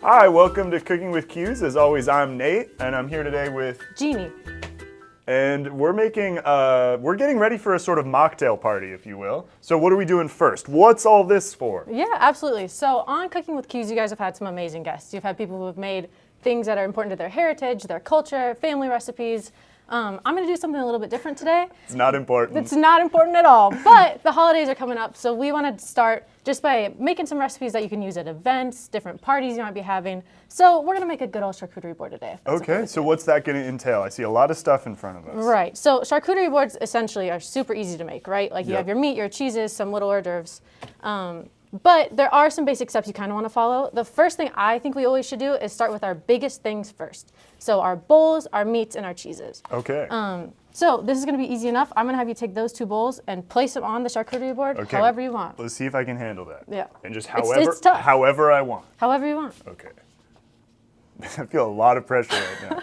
Hi, welcome to Cooking with Cuse. As always, I'm Nate, and I'm here today with Jeannie. And we're getting ready for a sort of mocktail party, if you will. So what are we doing first? What's all this for? Yeah, absolutely. So on Cooking with Cuse, you guys have had some amazing guests. You've had people who have made things that are important to their heritage, their culture, family recipes. I'm going to do something a little bit different today. It's not important. It's not important at all, but the holidays are coming up, so we want to start just by making some recipes that you can use at events, different parties you might be having. So we're going to make a good old charcuterie board today. Okay, so what's that going to entail? I see a lot of stuff in front of us. Right, so charcuterie boards essentially are super easy to make, right? Like you have your meat, your cheeses, some little hors d'oeuvres. But there are some basic steps you kind of want to follow. The first thing I think we always should do is start with our biggest things first. So our bowls, our meats, and our cheeses. Okay. So this is going to be easy enough. I'm going to have you take those two bowls and place them on the charcuterie board however you want. Let's see if I can handle that. Yeah. And just it's tough. however I want. However you want. Okay. I feel a lot of pressure right now.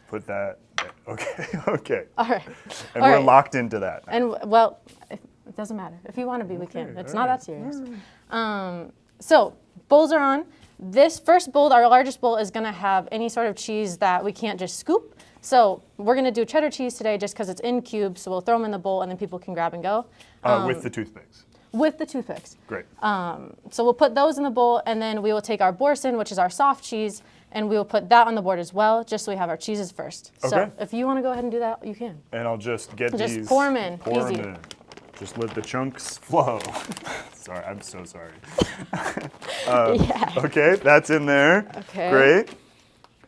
Put that. Okay. Okay. All right. And we're locked into that now. And well, it doesn't matter. If you want to be, we can. It's not that serious. So bowls are on. This first bowl, our largest bowl, is going to have any sort of cheese that we can't just scoop. So we're going to do cheddar cheese today just because it's in cubes. So we'll throw them in the bowl and then people can grab and go. With the toothpicks. With the toothpicks. Great. So we'll put those in the bowl, and then we will take our boursin, which is our soft cheese, and we will put that on the board as well, just so we have our cheeses first. Okay. So if you want to go ahead and do that, you can. And I'll just get these. Just pour them in. Easy. Them in. Just let the chunks flow. Sorry, I'm so sorry. Yeah. Okay, that's in there. Okay. Great.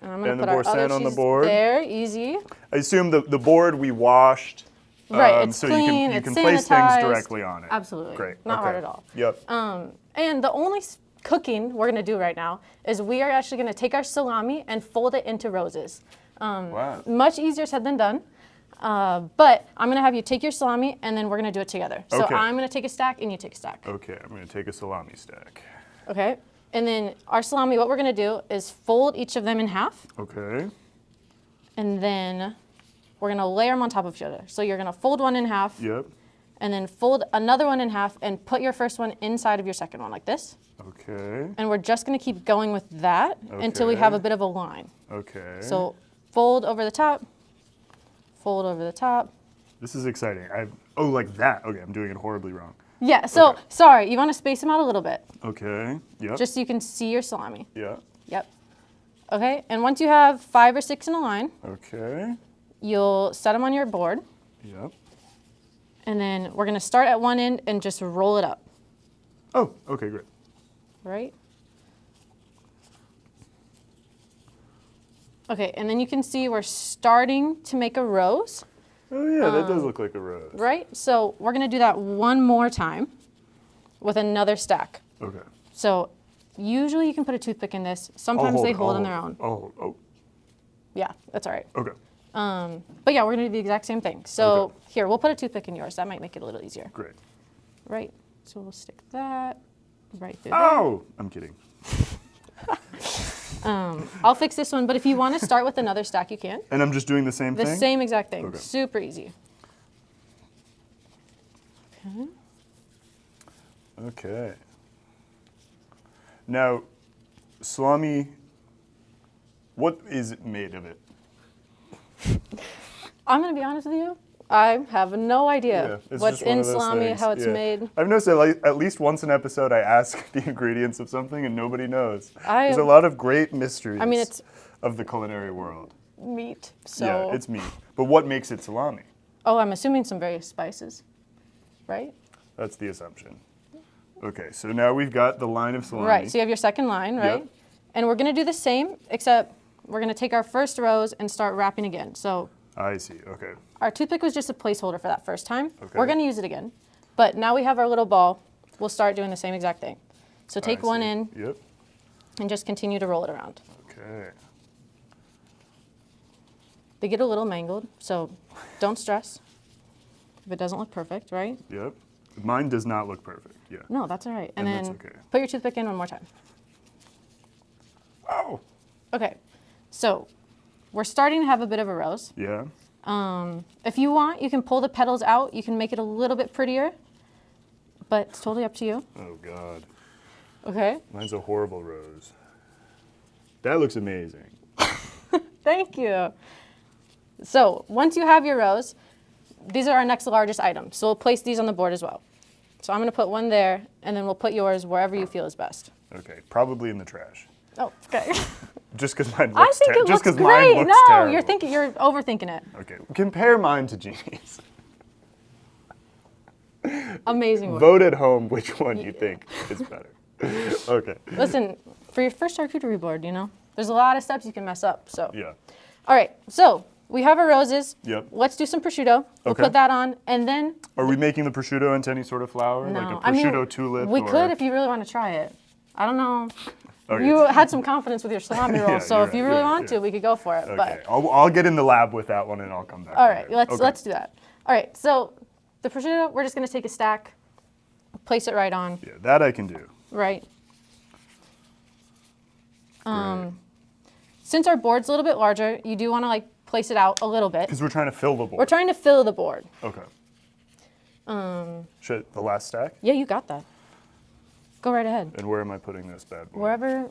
And I'm going And to the put our other boursin on the cheese board. there, easy. I assume the board we washed. Right, it's so clean, you it's can place things sanitized. directly on it. Absolutely. Great. Not okay. hard at all. Yep. And the only cooking we're going to do right now is we are actually going to take our salami and fold it into roses. Wow. Much easier said than done. But I'm going to have you take your salami, and then we're going to do it together. So Okay. I'm going to take a stack, and you take a stack. Okay, I'm going to take a salami stack. Okay? And then our salami, what we're going to do is fold each of them in half, Okay. and then we're going to layer them on top of each other. So you're going to fold one in half, Yep. and then fold another one in half, and put your first one inside of your second one, like this. Okay. And we're just going to keep going with that until we Okay. have a bit of a line. Okay. So fold over the top, fold over the top. This is exciting. Oh, like that. Okay, I'm doing it horribly wrong. Yeah, so Okay. sorry, you want to space them out a little bit, Okay. Yep. just so you can see your salami. Yeah. Yep. Okay, and once you have 5 or 6 in a line, Okay. you'll set them on your board, Yep. and then we're going to start at one end and just roll it up, Oh, okay, great. right? Okay, and then you can see we're starting to make a rose, Oh yeah, that does look like a rose. right? So we're going to do that one more time with another stack. Okay. So usually you can put a toothpick in this. Sometimes they hold on their own. Oh. Yeah, that's all right. Okay. But yeah, we're going to do the exact same thing. So Okay. here, we'll put a toothpick in yours. That might make it a little easier. Great. Right? So we'll stick that right through there. Oh, I'm kidding. I'll fix this one, but if you want to start with another stack, you can. And I'm just doing the same The thing? same exact thing. Okay. Super easy. Okay. Okay. Now, salami, what is made of it? I'm going to be honest with you. I have no idea it's what's just one in of those salami, things. how it's Yeah. made. I've noticed that at least once an episode I ask the ingredients of something and nobody knows. I- There's a lot of great mysteries I mean, it's of the culinary world. meat. So Yeah, it's meat. But what makes it salami? Oh, I'm assuming some various spices, right? That's the assumption. Okay, so now we've got the line of salami. Right. So you have your second line, right? Yep. And we're going to do the same, except we're going to take our first rows and start wrapping again. So I see, okay. our toothpick was just a placeholder for that first time. Okay. We're going to use it again. But now we have our little ball. We'll start doing the same exact thing. So take I one see. in Yep, and just continue to roll it around. okay. They get a little mangled, so don't stress if it doesn't look perfect, right? Yep. Mine does not look perfect, yeah. No, that's all right. And And that's then okay. put your toothpick in one more time. Oh! Okay, so we're starting to have a bit of a rose. Yeah, If you want, you can pull the petals out. You can make it a little bit prettier, but it's totally up to you. oh God. Okay? Mine's a horrible rose. That looks amazing. Thank you. So once you have your rows, these are our next largest items. So we'll place these on the board as well. So I'm going to put one there, and then we'll put yours wherever you feel is best. Okay, probably in the trash. Oh, okay. Just because mine I looks think it just looks 'cause mine great. looks No, terrible. you're overthinking it. Okay, compare mine to Jeannie's. Amazing work. Vote at home which one you think is better. Okay. Listen, for your first charcuterie board, there's a lot of steps you can mess up. So. Yeah. All right, so we have our roses. Yep. Let's do some prosciutto. We'll Okay. put that on, and then. Are we making the prosciutto into any sort of flour? No, Like a prosciutto tulip? we or... could if you really want to try it. I don't know. Okay. You had some confidence with your salami roll, Yeah, so you're if you right, really you're right, want to, we could go for it. Okay, But I'll get in the lab with that one and I'll come back. all right, Okay. let's do that. All right, so the prosciutto, we're just gonna take a stack, place it right on, Yeah, that I can do. right. Great. Since our board's a little bit larger, you do want to place it out a little bit. Because we're trying to fill the board. We're trying to fill the board. Okay. Should the last stack? Yeah, you got that. Go right ahead. And where am I putting this bad boy? Wherever,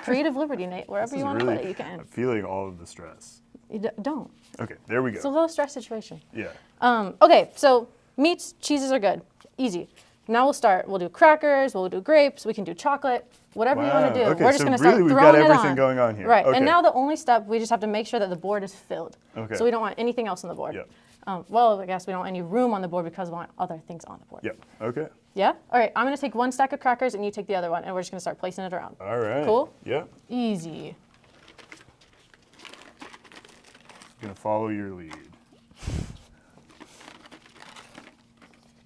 creative liberty, Nate. Wherever This you is want to really, put it, you can. I'm feeling all of the stress. Don't. Okay, there we It's a go. low stress situation. Yeah. Okay, so meats, cheeses are good. Easy. Now we'll start. We'll do crackers, we'll do grapes, we can do chocolate, whatever you want to do. Okay, We're just so going to start really we've throwing got it everything on. going on here. Right, Okay. and now the only step, we just have to make sure that the board is filled. Okay. So we don't want anything else on the board. Yep. Well, I guess we don't want any room on the board because we want other things on the board. Yep. Okay. Yeah? All right, I'm going to take one stack of crackers and you take the other one, and we're just going to start placing it around. All right. Cool? Yep. Easy. Gonna follow your lead.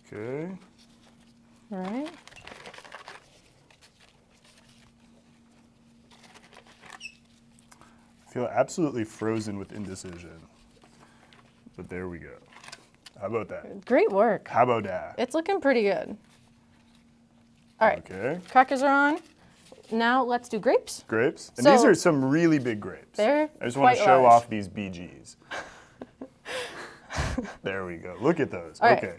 Okay. All right. I feel absolutely frozen with indecision. But there we go. How about that? Great work. How about that? It's looking pretty good. All right. Okay. Crackers are on. Now let's do grapes. Grapes? And So- these are some really big grapes. They're I just want to quite show large. off these BGs. There we go. Look at those. All right. Okay.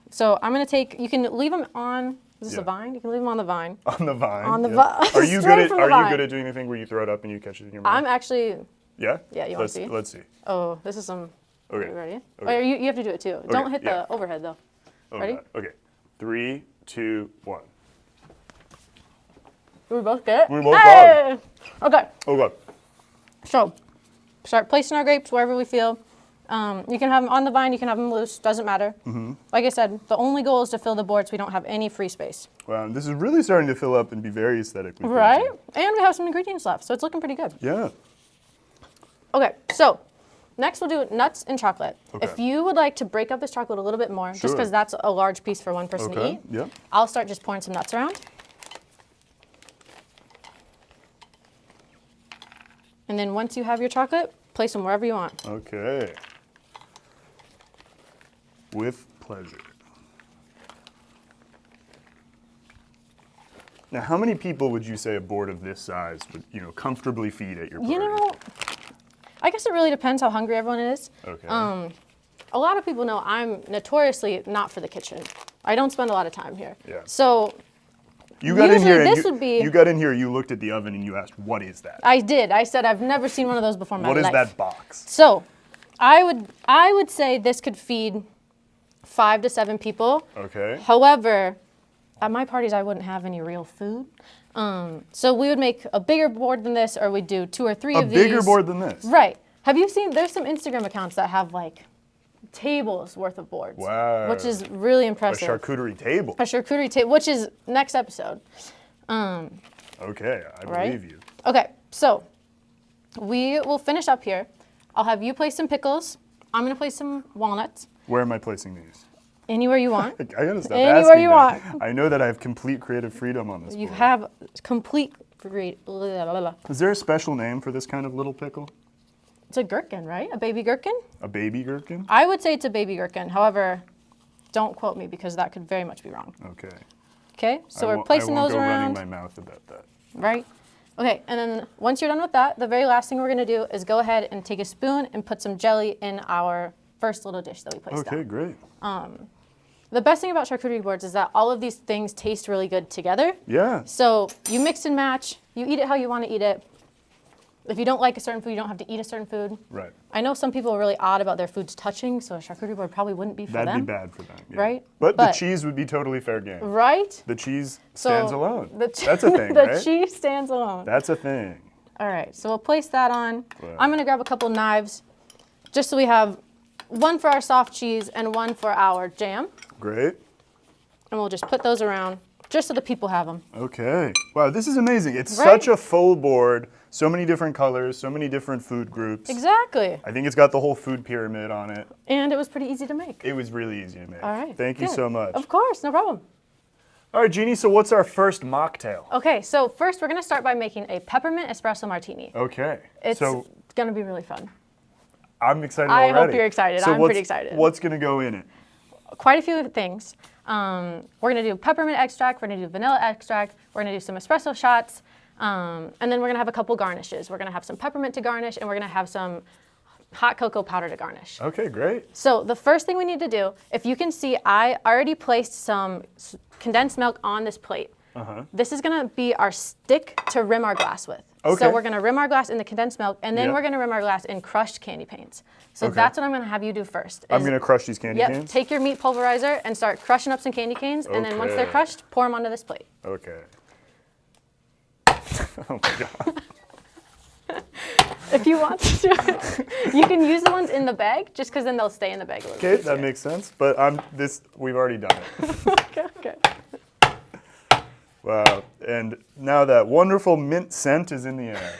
So I'm going to take, you can leave them on, is this Yeah. a vine? You can leave them on the vine. On the vine. On the yeah. vine. Are you Straight good at from the Are you vine. good at doing anything where you throw it up and you catch it in your mouth? I'm actually, Yeah. Yeah, you wanna Let's see? Let's see. oh, this is some, Okay. are you ready? Okay. Oh, you have to do it too. Don't hit yeah. the overhead though. Oh, Ready? God. Okay. 3, 2, 1. Did we both get it? We both Hey! Okay, Oh God. so start placing our grapes wherever we feel. You can have them on the vine, you can have them loose, doesn't matter. Mm-hmm. Like I said, the only goal is to fill the board so we don't have any free space. Wow. This is really starting to fill up and be very aesthetically Right? pleasing. And we have some ingredients left, so it's looking pretty good. Yeah. Okay, so next we'll do nuts and chocolate. Okay. If you would like to break up this chocolate a little bit more, just Sure. because that's a large piece for one person to Okay. eat, Yeah. I'll start just pouring some nuts around. And then once you have your chocolate, place them wherever you want. Okay. With pleasure. Now, how many people would you say a board of this size would, comfortably feed at your party? I guess it really depends how hungry everyone is. Okay. A lot of people know I'm notoriously not for the kitchen. I don't spend a lot of time here. Yeah. So You got in usually here. And this you, would be- You got in here. You looked at the oven and you asked, "What is that? I did. I said I've never seen one of those before in my What is life. that box?" So I would say this could feed 5 to 7 people. Okay. However, at my parties, I wouldn't have any real food. So we would make a bigger board than this, or we'd do 2 or 3 A of these. bigger board than this. Right. Have you seen, there's some Instagram accounts that have like tables worth of boards. Wow. Which is really A impressive. charcuterie table. A charcuterie table, which is next episode. Okay, I Right? believe you. Okay, so we will finish up here. I'll have you place some pickles. I'm gonna place some walnuts. Where am I placing these? Anywhere you want. I gotta stop Anywhere asking you that. want. I know that I have complete creative freedom on this You board. have complete great. Is there a special name for this kind of little pickle? It's a gherkin, right? A baby gherkin? A baby gherkin? I would say it's a baby gherkin. However, don't quote me because that could very much be wrong. Okay. Okay, so I we're won't- placing I won't those go around, running my mouth about that. right? Okay, and then once you're done with that, the very last thing we're gonna do is go ahead and take a spoon and put some jelly in our first little dish that we placed Okay, down. great. The best thing about charcuterie boards is that all of these things taste really good together. Yeah. So you mix and match, you eat it how you want to eat it. if you don't like a certain food, you don't have to eat a certain food. Right. I know some people are really odd about their foods touching, so a charcuterie board probably wouldn't be for them. That'd be bad for them. Yeah. Right? But the cheese would be totally fair game. Right? The cheese stands alone. That's a thing, the right? cheese stands alone. That's a thing. All right, so we'll place that on. Wow. I'm gonna grab a couple knives, just so we have one for our soft cheese and one for our jam. Great. And we'll just put those around, just so the people have them. Okay. Wow, this is amazing. It's Right? such a full board. So many different colors, so many different food groups. Exactly. I think it's got the whole food pyramid on it. And it was pretty easy to make. It was really easy to make. All right. Thank you good. so much. Of course, no problem. All right, Jeannie, so what's our first mocktail? Okay, so first we're gonna start by making a peppermint espresso martini. Okay. It's gonna be really fun. I'm excited I already. hope you're excited. So I'm pretty excited. What's going to go in it? Quite a few things. We're gonna do peppermint extract, we're gonna do vanilla extract, we're gonna do some espresso shots, and then we're gonna have a couple garnishes. We're gonna have some peppermint to garnish, and we're gonna have some hot cocoa powder to garnish. Okay, great. So the first thing we need to do, if you can see, I already placed some condensed milk on this plate. This is gonna be our stick to rim our glass with. Okay. So we're gonna rim our glass in the condensed milk, and then Yep. we're gonna rim our glass in crushed candy canes. So Okay. that's what I'm gonna have you do first. I'm is- going to crush these candy Yep, canes? take your meat pulverizer and start crushing up some candy canes, and then once they're Okay. crushed, pour them onto this plate. Okay. Oh my God. If you want to, you can use the ones in the bag, just because then they'll stay in the bag a little Okay, bit. that makes sense. But we've already done it. Okay. Wow. And now that wonderful mint scent is in the air.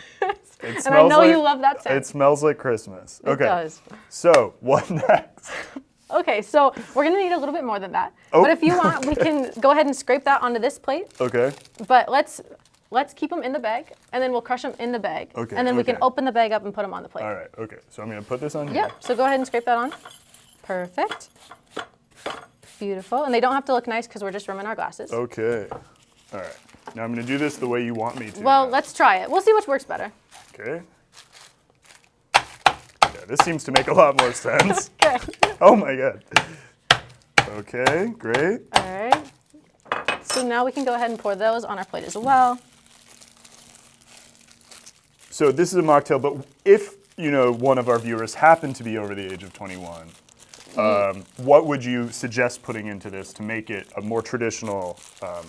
It And I know like, you love that scent. It smells like Christmas. Okay. It does. So, what next? Okay, so we're gonna need a little bit more than that. Oh. But if you want, we can go ahead and scrape that onto this plate. Okay. But let's keep them in the bag, and then we'll crush them in the bag. Okay, And then we can okay. open the bag up and put them on the plate. All right. Okay. So I'm going to put this on here. Yep, so go ahead and scrape that on. Perfect. Beautiful. And they don't have to look nice because we're just rimming our glasses. Okay. All right. Now I'm going to do this the way you want me to. Well, now. let's try it. We'll see which works better. Okay. Yeah, this seems to make a lot more sense. Okay. Oh my God. Okay, great. All right. So now we can go ahead and pour those on our plate as well. So this is a mocktail, but if one of our viewers happened to be over the age of 21, what would you suggest putting into this to make it a more traditional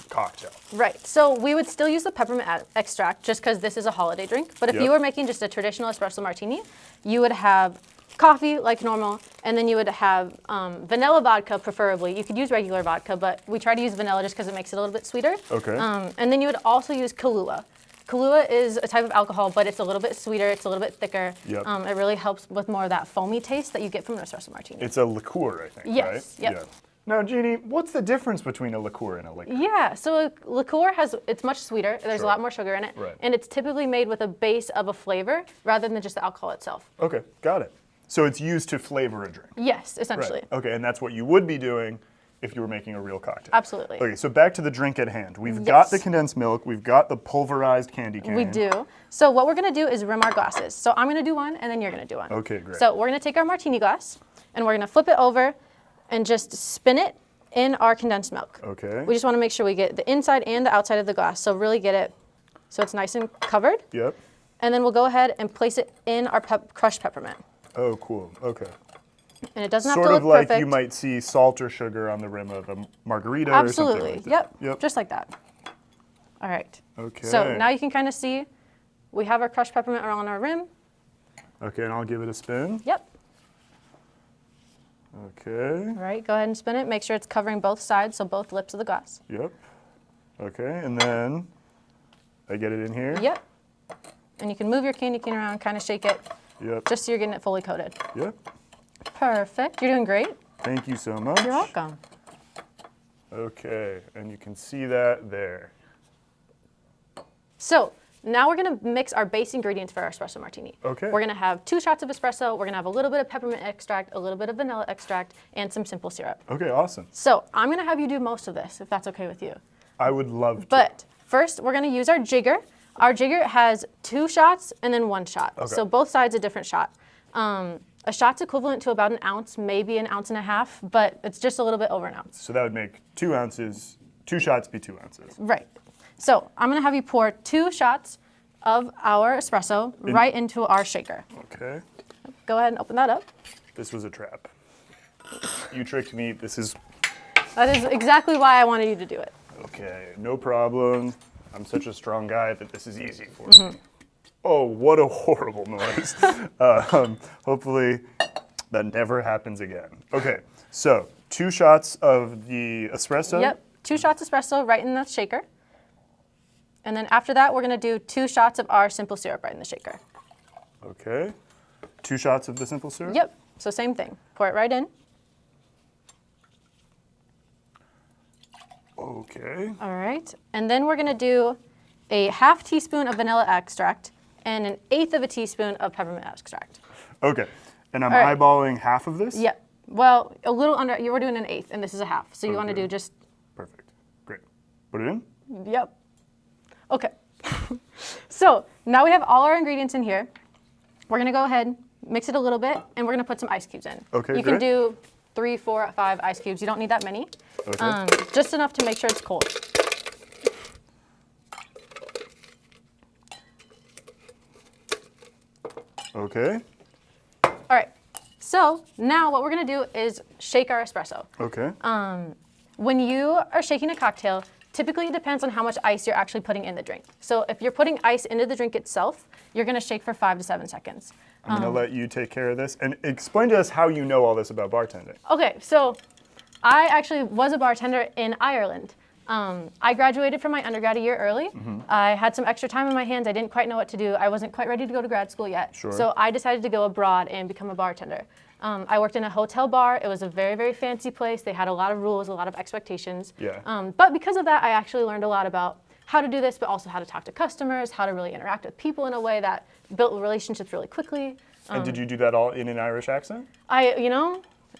cocktail? Right. So we would still use the peppermint extract just because this is a holiday drink. But if Yep. you were making just a traditional espresso martini, you would have coffee like normal, and then you would have vanilla vodka preferably. You could use regular vodka, but we try to use vanilla just because it makes it a little bit sweeter. Okay. And then you would also use Kahlua. Kahlua is a type of alcohol, but it's a little bit sweeter, it's a little bit thicker. Yep. It really helps with more of that foamy taste that you get from an espresso martini. It's a liqueur, I think, Yes, right? yep. Yeah. Now, Jeannie, what's the difference between a liqueur and a liquor? Yeah, so a liqueur it's much sweeter. There's Sure. a lot more sugar in it. Right. And it's typically made with a base of a flavor rather than just the alcohol itself. Okay, got it. So it's used to flavor a drink. Yes, essentially. Right. Okay, and that's what you would be doing if you were making a real cocktail. Absolutely. Okay, so back to the drink at hand. We've got the condensed milk, we've got the pulverized candy cane. We do. So what we're gonna do is rim our glasses. So I'm gonna do one and then you're gonna do one. Okay, great. So we're gonna take our martini glass and we're gonna flip it over and just spin it in our condensed milk. Okay. We just wanna make sure we get the inside and the outside of the glass. So really get it so it's nice and covered. Yep. And then we'll go ahead and place it in our crushed peppermint. Oh, cool. Okay. And it doesn't have Sort to of look like perfect. you might see salt or sugar on the rim of a margarita or Absolutely. something like that. Yep. Yep. Just like that. All right. Okay. So now you can kind of see we have our crushed peppermint on our rim. Okay, and I'll give it a spin. Yep. Okay. All right. Go ahead and spin it. Make sure it's covering both sides, so both lips of the glass. Yep. Okay, and then I get it in here. Yep. And you can move your candy cane around, kind of shake it, Yep. just so you're getting it fully coated. Yep. Perfect. You're doing great. Thank you so much. You're welcome. Okay, and you can see that there. So now we're gonna mix our base ingredients for our espresso martini. Okay. We're gonna have 2 shots of espresso. We're gonna have a little bit of peppermint extract, a little bit of vanilla extract, and some simple syrup. Okay, awesome. So I'm gonna have you do most of this, if that's okay with you. I would love to. But first, we're gonna use our jigger. Our jigger has 2 shots and then 1 shot. Okay. So both sides a different shot. A shot's equivalent to about an ounce, maybe an ounce and a half, but it's just a little bit over an ounce. So that would make 2 ounces, 2 shots be 2 ounces. Right. So I'm gonna have you pour 2 shots of our espresso right into our shaker. Okay. Go ahead and open that up. This was a trap. You tricked me. That is exactly why I wanted you to do it. Okay, no problem. I'm such a strong guy that this is easy for me. Oh, what a horrible noise. Hopefully that never happens again. Okay, so 2 shots of the espresso. Yep, 2 shots espresso right in the shaker. And then after that, we're gonna do 2 shots of our simple syrup right in the shaker. Okay, 2 shots of the simple syrup? Yep, so same thing. Pour it right in. Okay. All right, and then we're gonna do a ½ teaspoon of vanilla extract and an 1/8 of a teaspoon of peppermint extract. Okay, and I'm All right. eyeballing half of this? Yep, well, a little under, you were doing an 1/8 and this is a ½, so you wanna Okay. do just, Perfect, great. Put it in? yep. Okay, so now we have all our ingredients in here. We're gonna go ahead, mix it a little bit, and we're gonna put some ice cubes in. Okay, You can great. do 3, 4, 5 ice cubes. You don't need that many. Okay. Just enough to make sure it's cold. Okay, All right, so now what we're gonna do is shake our espresso. okay. When you are shaking a cocktail, typically it depends on how much ice you're actually putting in the drink. So if you're putting ice into the drink itself, you're gonna shake for 5 to 7 seconds. I'm gonna let you take care of this. And explain to us how you know all this about bartending. Okay, so I actually was a bartender in Ireland. I graduated from my undergrad a year early. I had some extra time on my hands. I didn't quite know what to do. I wasn't quite ready to go to grad school yet. Sure. So I decided to go abroad and become a bartender. I worked in a hotel bar. It was a very, very fancy place. They had a lot of rules, a lot of expectations. Yeah. But because of that, I actually learned a lot about how to do this, but also how to talk to customers, how to really interact with people in a way that built relationships really quickly. And did you do that all in an Irish accent?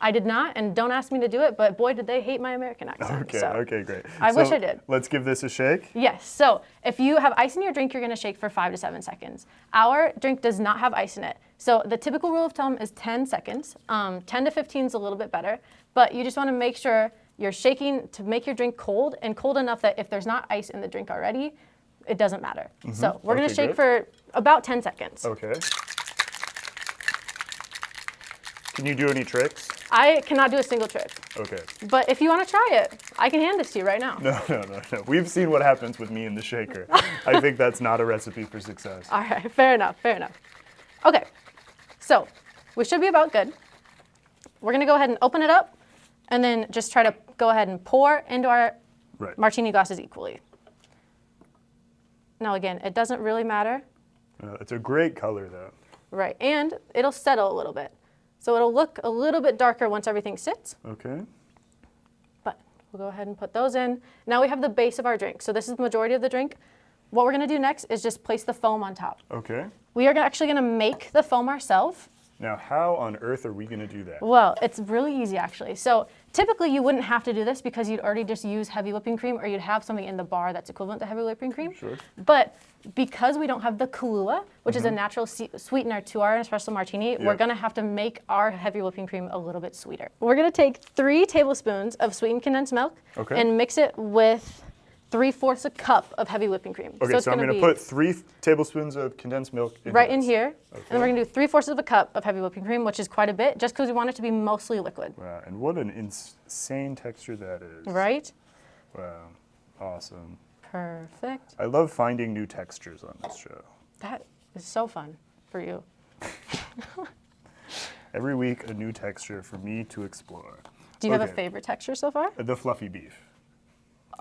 I did not, and don't ask me to do it, but boy, did they hate my American accent. Okay, so. okay, great. I wish I did. Let's give this a shake. Yes, so if you have ice in your drink, you're gonna shake for 5 to 7 seconds. Our drink does not have ice in it. So the typical rule of thumb is 10 seconds. 10 to 15 is a little bit better, but you just wanna make sure you're shaking to make your drink cold and cold enough that if there's not ice in the drink already, it doesn't matter. So we're gonna Okay, shake good. for about 10 seconds. Okay. Can you do any tricks? I cannot do a single trick, Okay. but if you wanna try it, I can hand this to you right now. No. We've seen what happens with me in the shaker. I think that's not a recipe for success. All right, fair enough. Okay, so we should be about good. We're gonna go ahead and open it up and then just try to go ahead and pour into our Right. martini glasses equally. Now again, it doesn't really matter, It's a great color though. right? And it'll settle a little bit. So it'll look a little bit darker once everything sits, Okay. but we'll go ahead and put those in. Now we have the base of our drink. So this is the majority of the drink. What we're gonna do next is just place the foam on top. Okay. We are actually gonna make the foam ourselves. Now, how on earth are we gonna do that? Well, it's really easy actually. So typically you wouldn't have to do this because you'd already just use heavy whipping cream or you'd have something in the bar that's equivalent to heavy whipping cream. Sure. But because we don't have the Kahlua, which is a natural sweetener to our espresso martini, we're Yep. gonna have to make our heavy whipping cream a little bit sweeter. We're gonna take 3 tablespoons of sweetened condensed milk Okay. and mix it with 3/4 a cup of heavy whipping cream. Okay, it's so I'm gonna gonna be put 3 tablespoons of condensed milk in right in this. here, and then we're gonna do 3/4 of a cup of heavy whipping cream, which is quite a bit, just because we want it to be mostly liquid. Wow, and what an insane texture that is. Right? Wow, awesome. Perfect. I love finding new textures on this show. That is so fun for you. Every week, a new texture for me to explore. Do you have a Okay. favorite texture so far? The fluffy beef.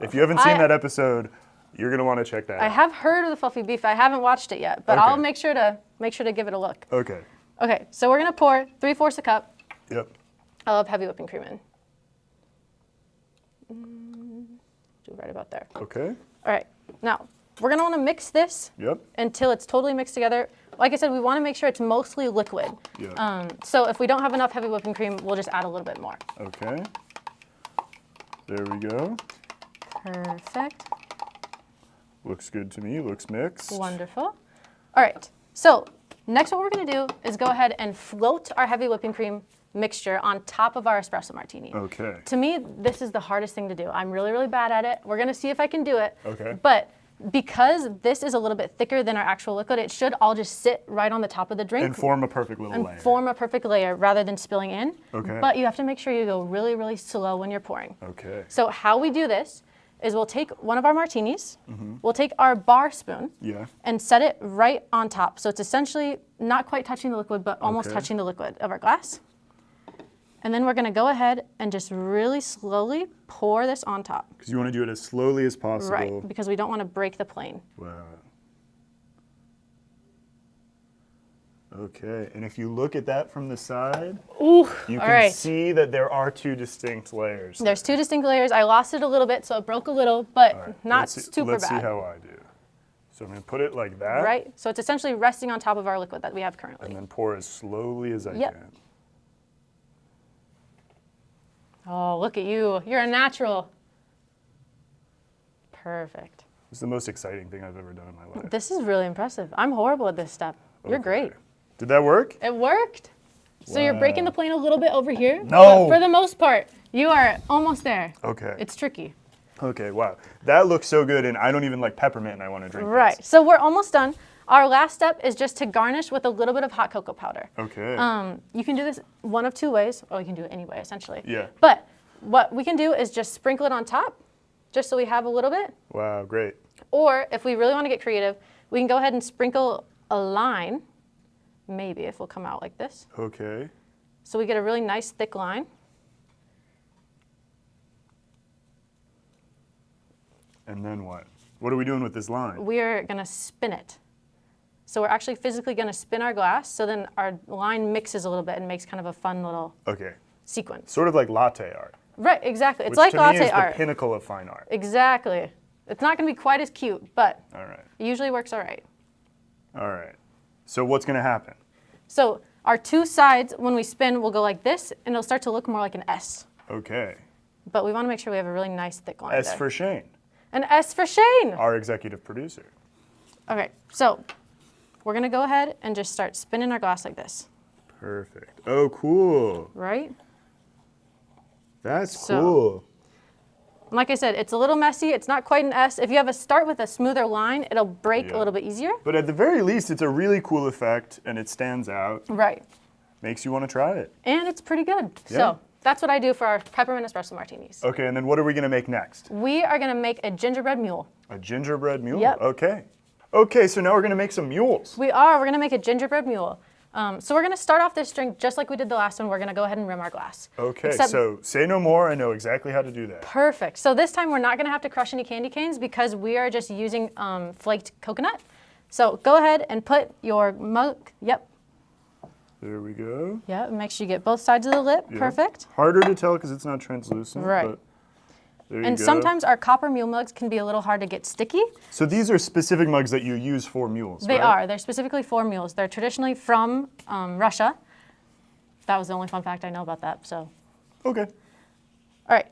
If you haven't seen that episode, you're gonna want to check that I out. have heard of the fluffy beef. I haven't watched it yet, but Okay. I'll make sure to give it a look. Okay. Okay, so we're gonna pour 3/4 a cup Yep. of heavy whipping cream in. Do right about there. Okay. All right, now we're gonna wanna mix this Yep. until it's totally mixed together. Like I said, we wanna make sure it's mostly liquid. Yeah. So if we don't have enough heavy whipping cream, we'll just add a little bit more. Okay. There we go. Perfect. Looks good to me. Looks mixed. Wonderful. All right, so next what we're gonna do is go ahead and float our heavy whipping cream mixture on top of our espresso martini. Okay. To me, this is the hardest thing to do. I'm really, really bad at it. We're gonna see if I can do it. Okay. But because this is a little bit thicker than our actual liquid, it should all just sit right on the top of the drink. And form a perfect little layer. Form a perfect layer rather than spilling in. Okay. But you have to make sure you go really, really slow when you're pouring. Okay. So how we do this is we'll take one of our martinis, we'll take our bar spoon, Yeah. and set it right on top. So it's essentially not quite touching the liquid, but almost Okay. touching the liquid of our glass. And then we're gonna go ahead and just really slowly pour this on top. Because you want to do it as slowly as possible. Right, because we don't want to break the plane. Wow. Okay, and if you look at that from the side, Ooh, you all can right. see that there are two distinct layers. There's two distinct layers. I lost it a little bit, so it broke a little, but All right, not let's see, super let's bad. see how I do. So I'm going to put it like that. Right, so it's essentially resting on top of our liquid that we have currently. And then pour as slowly as I Yep. can. Oh, look at you. You're a natural. Perfect. It's the most exciting thing I've ever done in my life. This is really impressive. I'm horrible at this step. You're Okay. great. Did that work? It worked. So you're breaking the plane a little bit over here. No. But for the most part, you are almost there. Okay. It's tricky. Okay, wow. That looks so good, and I don't even like peppermint, and I want to drink Right. this. So we're almost done. Our last step is just to garnish with a little bit of hot cocoa powder. Okay. You can do this one of two ways, or you can do it any way, essentially. Yeah. But what we can do is just sprinkle it on top, just so we have a little bit. Wow, great. Or if we really want to get creative, we can go ahead and sprinkle a line, maybe if we'll come out like this. Okay. So we get a really nice thick line. And then what? What are we doing with this line? We're gonna spin it. So we're actually physically gonna spin our glass, so then our line mixes a little bit and makes kind of a fun little Okay. sequence. Sort of like latte art. Right, exactly. It's Which like to latte me is art. the pinnacle of fine art. Exactly. It's not gonna be quite as cute, but All right. it usually works all right. All right. So what's going to happen? So our two sides, when we spin, will go like this, and it'll start to look more like an S. Okay. But we wanna make sure we have a really nice thick line S there. for Shane, An S for Shane. our executive producer. Okay, so we're gonna go ahead and just start spinning our glass like this, Perfect. Oh, cool. right? That's So- cool. And like I said, it's a little messy. It's not quite an S. If you have a start with a smoother line, it'll break Yeah. a little bit easier. But at the very least, it's a really cool effect, and it stands out. Right. Makes you want to try it. And it's pretty good. Yeah. So that's what I do for our peppermint espresso martinis. Okay, and then what are we going to make next? We are gonna make a gingerbread mule. A gingerbread mule? Yep. Okay. Okay, so now we're going to make some mules. We're gonna make a gingerbread mule. So we're gonna start off this drink just like we did the last one. We're gonna go ahead and rim our glass. Okay, Except- so say no more. I know exactly how to do that. Perfect. So this time we're not gonna have to crush any candy canes because we are just using flaked coconut. So go ahead and put your mug, yep, There we go. make sure you get both sides of the lip, Yeah. perfect. Harder to tell because it's not translucent. Right. But there you And go. sometimes our copper mule mugs can be a little hard to get sticky. So these are specific mugs that you use for mules, They right? are. They're specifically for mules. They're traditionally from Russia. That was the only fun fact I know about that. So, Okay. all right.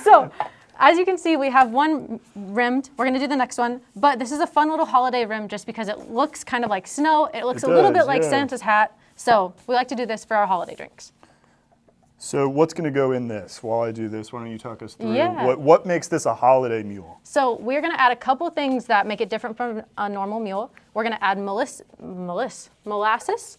So, as you can see, we have one rimmed. We're gonna do the next one, but this is a fun little holiday rim just because it looks kind of like snow. It looks It a little does, bit like yeah. Santa's hat. So we like to do this for our holiday drinks. So what's going to go in this? While I do this, why don't you talk us through Yeah. what makes this a holiday mule? So we're gonna add a couple things that make it different from a normal mule. We're gonna add molasses.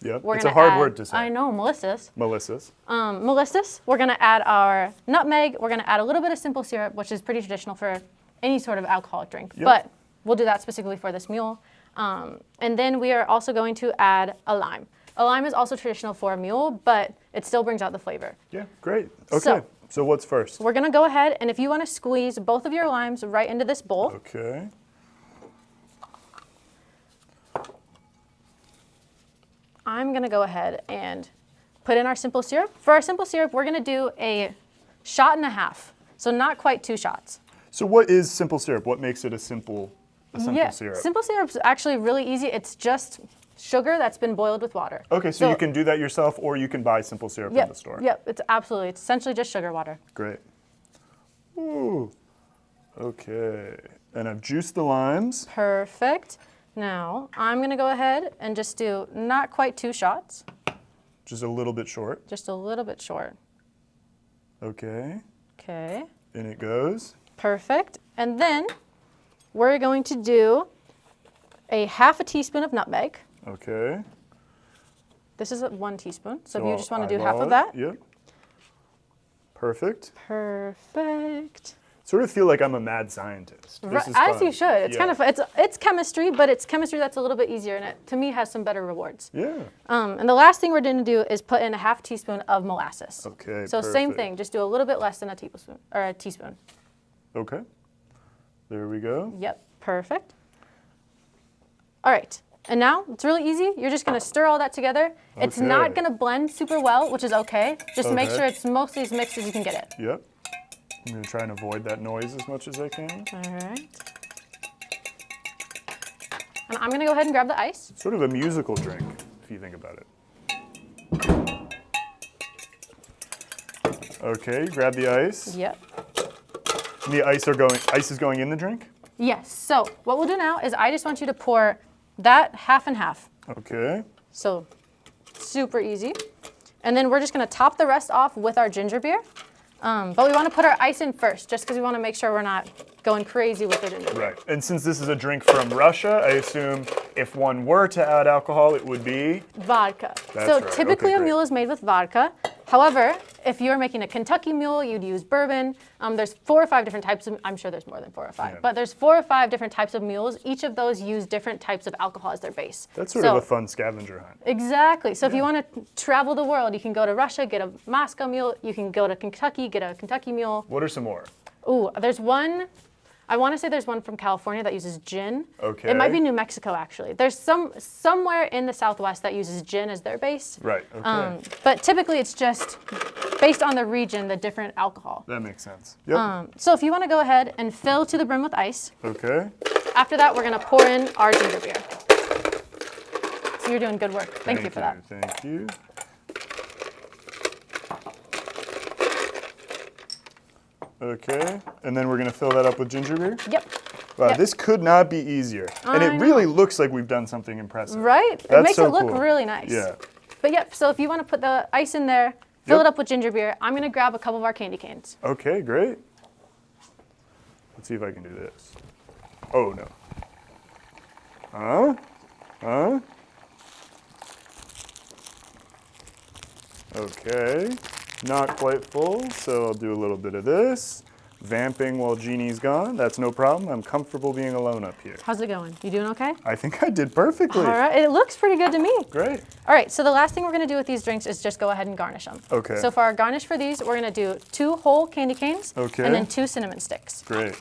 Yep, We're it's a gonna hard add- word to say. I know, molasses. Melissa's. Molasses. We're gonna add our nutmeg. We're gonna add a little bit of simple syrup, which is pretty traditional for any sort of alcoholic drink. Yep. But we'll do that specifically for this mule. And then we are also going to add a lime. A lime is also traditional for a mule, but it still brings out the flavor. Yeah, great. Okay, so what's first? We're gonna go ahead, and if you wanna squeeze both of your limes right into this bowl, Okay. I'm gonna go ahead and put in our simple syrup. For our simple syrup, we're gonna do a shot and a half. So not quite 2 shots. So what is simple syrup? What makes it a simple syrup? Simple syrup's actually really easy. It's just sugar that's been boiled with water. Okay, so you can do that yourself, or you can buy simple syrup in the store. Yep, it's essentially just sugar water. Great. Ooh. Okay. And I've juiced the limes. Perfect. Now, I'm gonna go ahead and just do not quite 2 shots, Just a little bit short. just a little bit short. Okay. Okay, In it goes. perfect. And then we're going to do a half a teaspoon of nutmeg. Okay. This is 1 teaspoon, so if you just want to do eyeball half of it. that. Yep. Perfect. Perfect. Sort of feel like I'm a mad scientist. This is As fun. you should. It's kind of fun. It's chemistry, but it's chemistry that's a little bit easier, and it to me has some better rewards. Yeah. And the last thing we're going to do is put in a half teaspoon of molasses. Okay. So same perfect. thing, just do a little bit less than a tablespoon or a teaspoon. Okay. There we go. Yep, perfect. All right. And now it's really easy. You're just going to stir all that together. It's not Okay. going to blend super well, which is okay. Just make Okay. sure it's mostly as mixed as you can get it. Yep. I'm going to try and avoid that noise as much as I can. All right. And I'm going to go ahead and grab the ice. Sort of a musical drink, if you think about it. Okay, grab the ice. Yep. And the ice is going in the drink? Yes. So what we'll do now is I just want you to pour that half and half. Okay. So super easy. And then we're just going to top the rest off with our ginger beer. But we want to put our ice in first, just because we want to make sure we're not going crazy with the ginger beer. Right. And since this is a drink from Russia, I assume if one were to add alcohol, it would be? Vodka. That's So right. typically Okay, a great. mule is made with vodka. However, if you're making a Kentucky mule, you'd use bourbon. There's 4 or 5 different types of, I'm sure there's more than 4 or 5, Yeah. but there's 4 or 5 different types of mules. Each of those use different types of alcohol as their base. That's sort of a fun scavenger hunt. Exactly. So if you want to travel the world, you can go to Russia, get a Moscow mule. You can go to Kentucky, get a Kentucky mule. What are some more? Ooh, there's one. I want to say there's one from California that uses gin. Okay. It might be New Mexico, actually. There's somewhere in the Southwest that uses gin as their base. Right, okay. But typically it's just based on the region, the different alcohol. That makes sense. Yep. So if you want to go ahead and fill to the brim with ice, Okay. after that we're going to pour in our ginger beer. So you're doing good work. Thank you for that. Thank you. Okay, and then we're gonna fill that up with ginger beer? Yep. Wow, Yep. this could not be easier. And it really looks like we've done something impressive. Right? It That's makes so it look cool. really nice. Yeah. But yep, so if you want to put the ice in there, fill Yep. it up with ginger beer, I'm going to grab a couple of our candy canes. Okay, great. Let's see if I can do this. Oh, no. Huh? Huh? Okay. Not quite full, so I'll do a little bit of this. Vamping while Jeannie's gone. That's no problem. I'm comfortable being alone up here. How's it going? You doing okay? I think I did perfectly. All right, it looks pretty good to me. Great. All right, so the last thing we're going to do with these drinks is just go ahead and garnish them. Okay. So for our garnish for these, we're going to do 2 whole candy canes Okay. and then 2 cinnamon sticks. Great.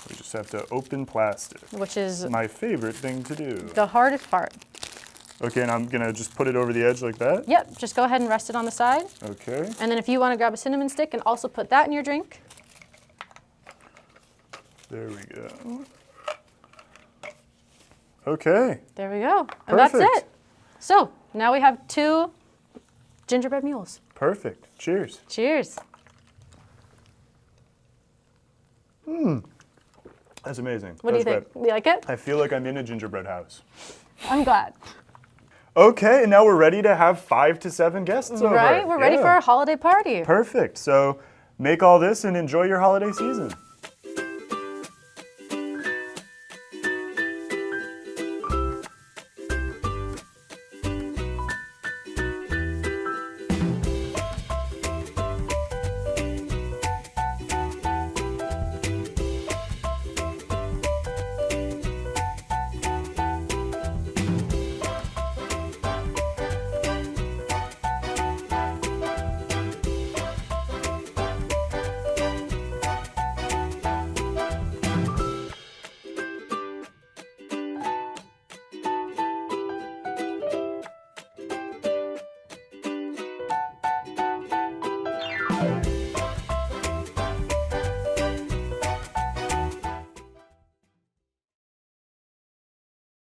We just have to open plastic. Which is My favorite thing to do. the hardest part. Okay, and I'm gonna just put it over the edge like that? Yep, just go ahead and rest it on the side. Okay. And then if you want to grab a cinnamon stick and also put that in your drink. There we go. Okay. There we go. And that's Perfect. it. So now we have 2 gingerbread mules. Perfect. Cheers. Cheers. That's amazing. What do you That's think? great. You like it? I feel like I'm in a gingerbread house. I'm glad. Okay, and now we're ready to have 5 to 7 guests over. Right? We're ready Yeah. for our holiday party. Perfect. So make all this and enjoy your holiday season.